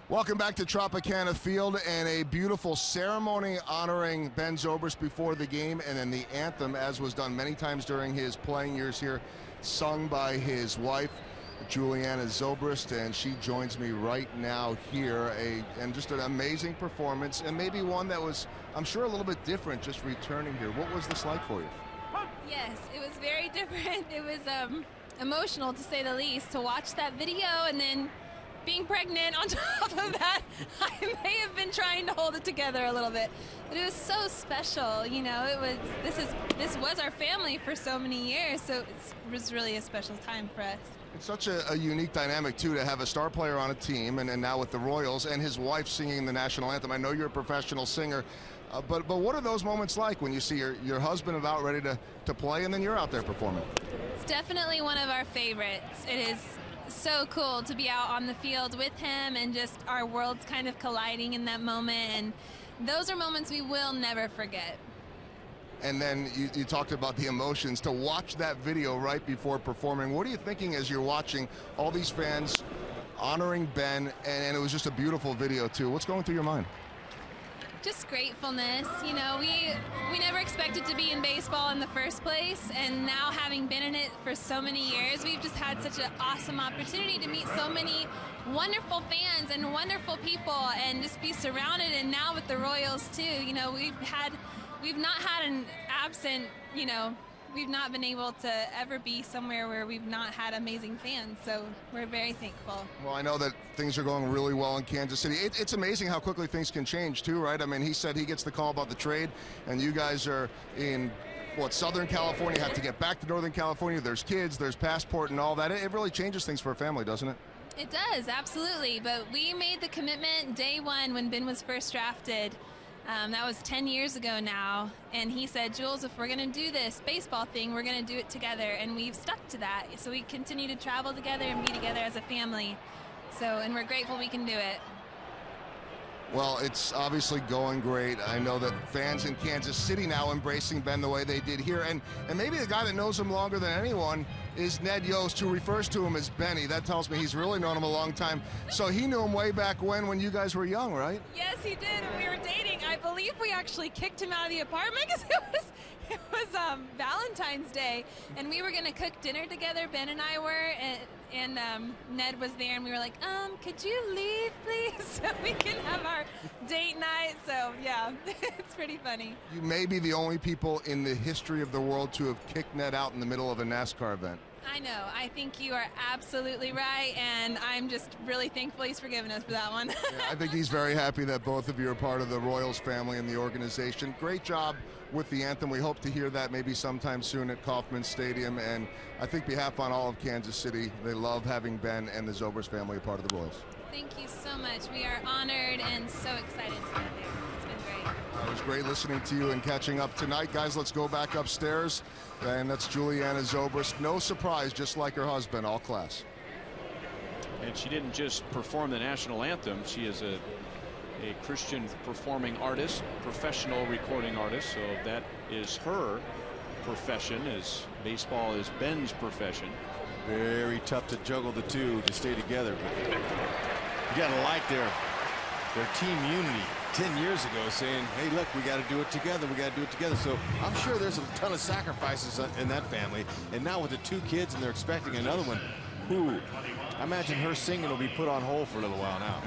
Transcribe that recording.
Welcome back to Tropicana Field, and a beautiful ceremony honoring Ben Zobrist before the game, and then the anthem, as was done many times during his playing years here, sung by his wife, Julianna Zobrist, and she joins me right now here. And just an amazing performance, and maybe one that was, I'm sure, a little bit different just returning here. What was this like for you? Yes, it was very different. It was emotional, to say the least, to watch that video, and then being pregnant on top of that. I may have been trying to hold it together a little bit, but it was so special. You know, this was our family for so many years, so it was really a special time for us. It's such a unique dynamic, too, to have a star player on a team, and now with the Royals, and his wife singing the national anthem. I know you're a professional singer, but what are those moments like when you see your husband about ready to play, and then you're out there performing? It's definitely one of our favorites. It is so cool to be out on the field with him, and just our worlds kind of colliding in that moment, and those are moments we will never forget. And then you talked about the emotions. To watch that video right before performing, what are you thinking as you're watching all these fans honoring Ben, and it was just a beautiful video too? What's going through your mind? Just gratefulness. You know, we never expected to be in baseball in the first place, and now having been in it for so many years, we've just had such an awesome opportunity to meet so many wonderful fans and wonderful people, and just be surrounded. And now with the Royals too, you know, we've not had an absent, you know, we've not been able to ever be somewhere where we've not had amazing fans, so we're very thankful. Well, I know that things are going really well in Kansas City. It's amazing how quickly things can change too, right? I mean, he said he gets the call about the trade, and you guys are in, Southern California, have to get back to Northern California. There's kids, there's passport and all that. It really changes things for a family, doesn't it? It does, absolutely. But we made the commitment day one when Ben was first drafted. That was 10 years ago now, and he said, Jules, if we're going to do this baseball thing, we're going to do it together, and we've stuck to that. So we continue to travel together and be together as a family. And we're grateful we can do it. Well, it's obviously going great. I know that fans in Kansas City now embracing Ben the way they did here, and maybe the guy that knows him longer than anyone is Ned Yost, who refers to him as Benny. That tells me he's really known him a long time. So he knew him way back when you guys were young, right? Yes, he did, and we were dating. I believe we actually kicked him out of the apartment because it was Valentine's Day, and we were going to cook dinner together. Ben and I were, and Ned was there, and we were like, could you leave, please, so we can have our date night? So, yeah, it's pretty funny. You may be the only people in the history of the world to have kicked Ned out in the middle of a NASCAR event. I know. I think you are absolutely right, and I'm just really thankful he's forgiven us for that one. Yeah, I think he's very happy that both of you are part of the Royals family and the organization. Great job with the anthem. We hope to hear that maybe sometime soon at Kauffman Stadium, and I think behalf on all of Kansas City, they love having Ben and the Zobrist family a part of the Royals. Thank you so much. We are honored and so excited to be there. It's been great. It was great listening to you and catching up tonight. Guys, let's go back upstairs. And that's Julianna Zobrist. No surprise, just like her husband, all class. And she didn't just perform the national anthem. She is a Christian performing artist, professional recording artist. So that is her profession, as baseball is Ben's profession. Very tough to juggle the two to stay together. But you got to like their team unity 10 years ago, saying, hey, look, we got to do it together. We got to do it together. So I'm sure there's a ton of sacrifices in that family. And now with the two kids, and they're expecting another one, I imagine her singing will be put on hold for a little while now.